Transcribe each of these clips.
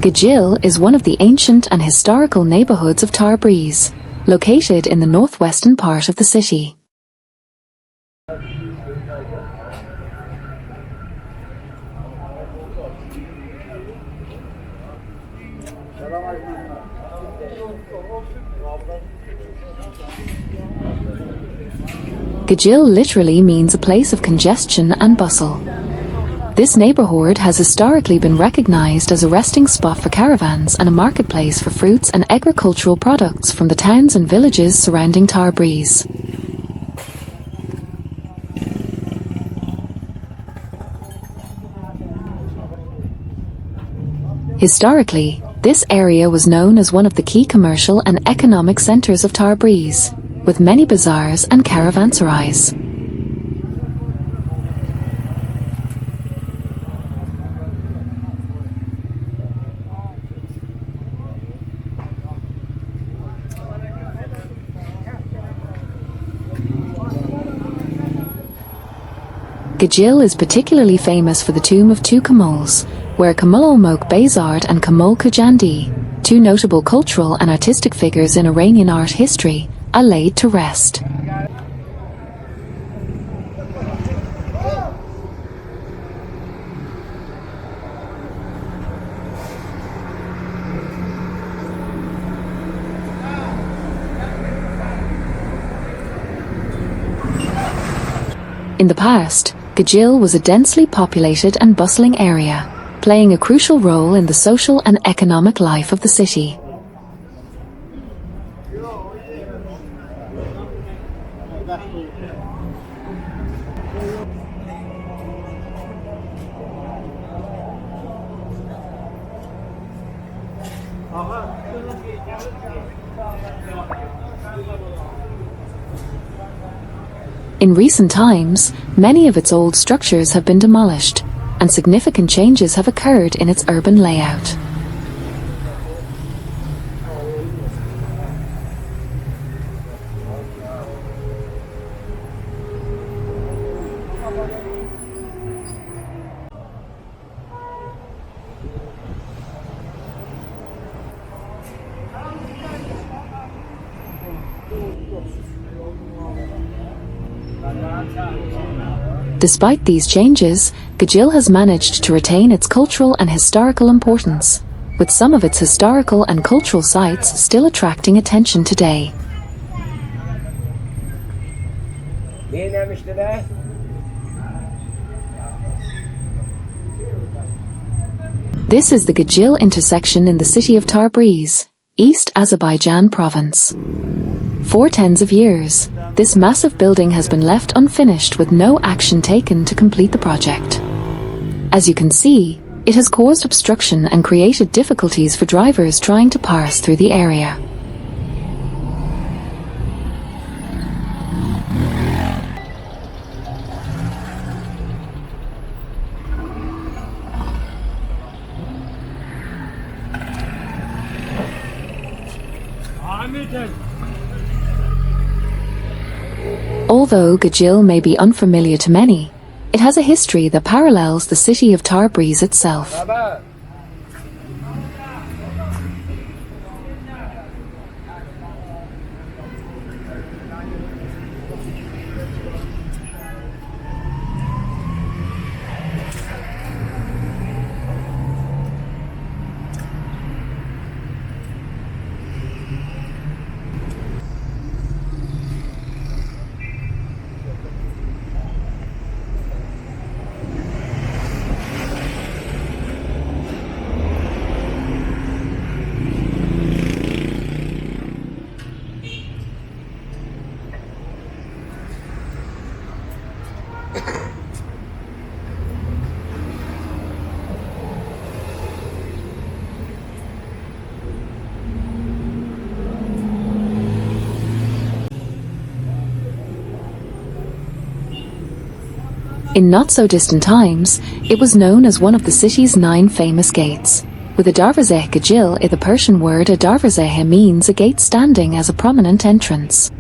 Gajil is one of the ancient and historical neighborhoods of Tabriz, located in the northwestern part of the city. Gajil literally means a place of congestion and bustle. This neighborhood has historically been recognized as a resting spot for caravans and a marketplace for fruits and agricultural products from the towns and villages surrounding Tabriz. Historically, this area was known as one of the key commercial and economic centers of Tabriz, with many bazaars and caravanserais. Gajil is particularly famous for the tomb of two Kamols, where Kamal Mok Bayzard and Kamal Kajandi, two notable cultural and artistic figures in Iranian art history, are laid to rest. In the past, Gajil was a densely populated and bustling area, playing a crucial role in the social and economic life of the city. In recent times, many of its old structures have been demolished, and significant changes have occurred in its urban layout. Despite these changes, Gajil has managed to retain its cultural and historical importance, with some of its historical and cultural sites still attracting attention today. This is the Gajil intersection in the city of Tabriz, East Azerbaijan province. For tens of years, this massive building has been left unfinished with no action taken to complete the project. As you can see, it has caused obstruction and created difficulties for drivers trying to pass through the area. Although Gajil may be unfamiliar to many, it has a history that parallels the city of Tabriz itself. In not-so-distant times, it was known as one of the city's 9 famous gates. With a darvazeh Gajil, the Persian word a darvazeh means a gate standing as a prominent entrance.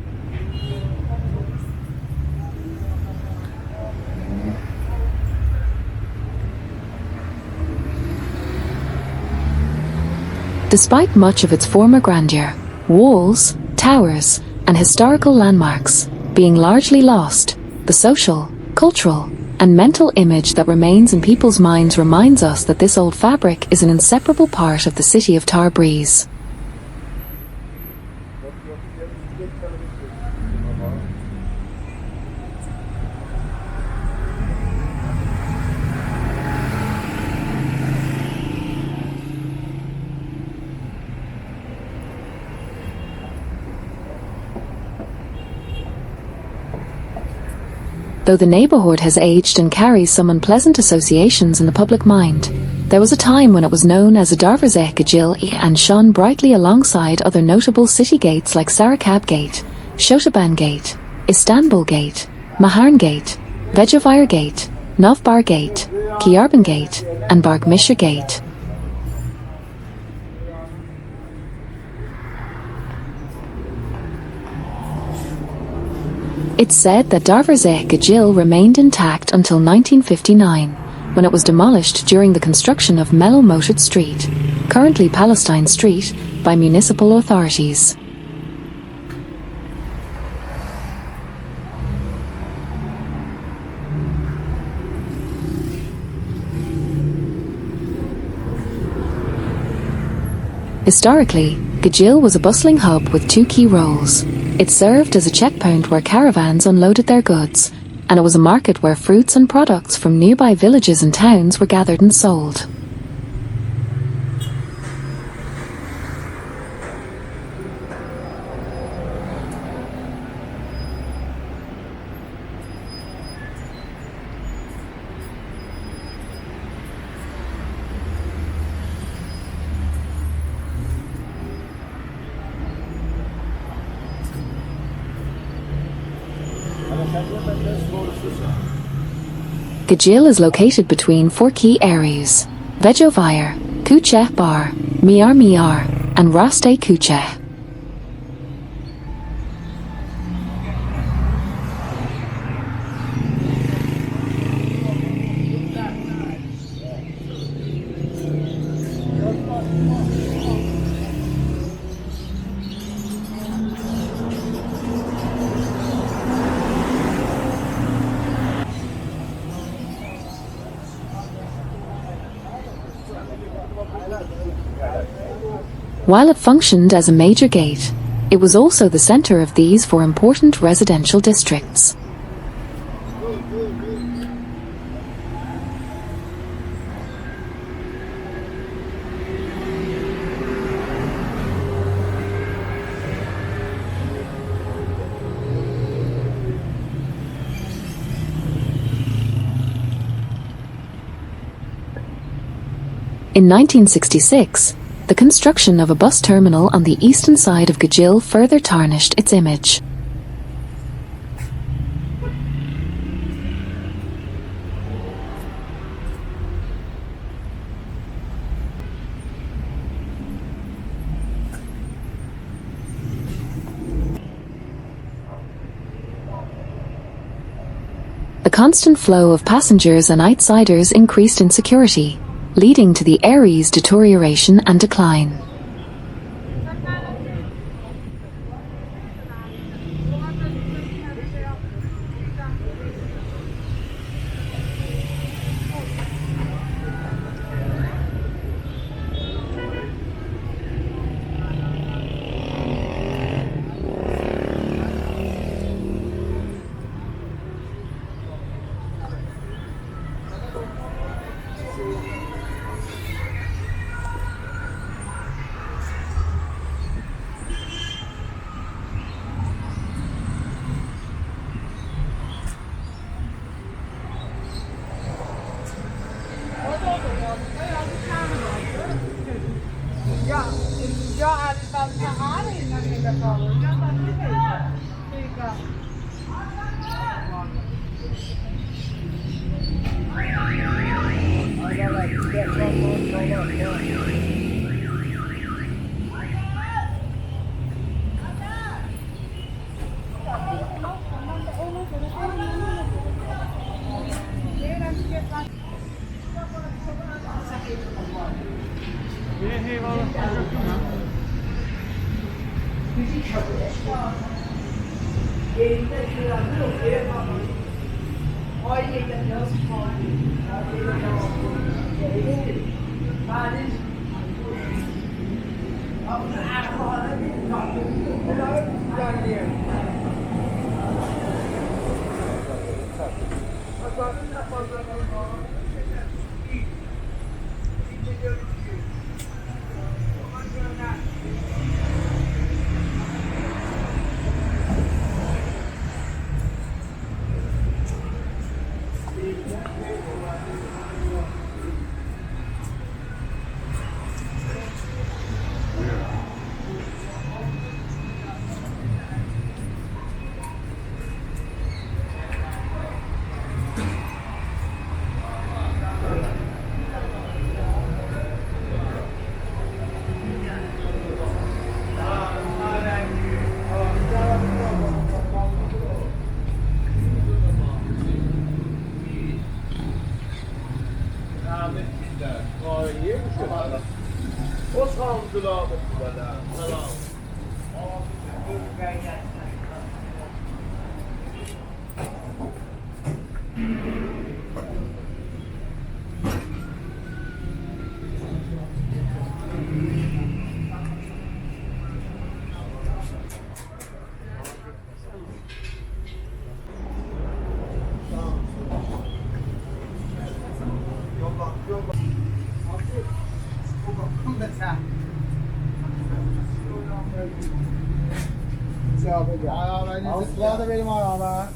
Despite much of its former grandeur, walls, towers, and historical landmarks being largely lost, the social, cultural, and mental image that remains in people's minds reminds us that this old fabric is an inseparable part of the city of Tabriz. Though the neighborhood has aged and carries some unpleasant associations in the public mind, there was a time when it was known as a darvazeh Gajil and shone brightly alongside other notable city gates like Sarakab Gate, Shotaban Gate, Istanbul Gate, Maharn Gate, Vejavir Gate, Novbar Gate, Kiarban Gate, and Bargmisher Gate. It's said that Darvazeh Gajil remained intact until 1959, when it was demolished during the construction of Melo Moated Street, currently Palestine Street, by municipal authorities. Historically, Gajil was a bustling hub with 2 key roles. It served as a checkpoint where caravans unloaded their goods, and it was a market where fruits and products from nearby villages and towns were gathered and sold. Gajil is located between 4 key areas: Vejavir, Kucheh Bar, Miar, and Raste Kucheh. While it functioned as a major gate, it was also the center of these 4 important residential districts. In 1966, the construction of a bus terminal on the eastern side of Gajil further tarnished its image. The constant flow of passengers and outsiders increased insecurity, leading to the area's deterioration and decline. Silahı da benim araba.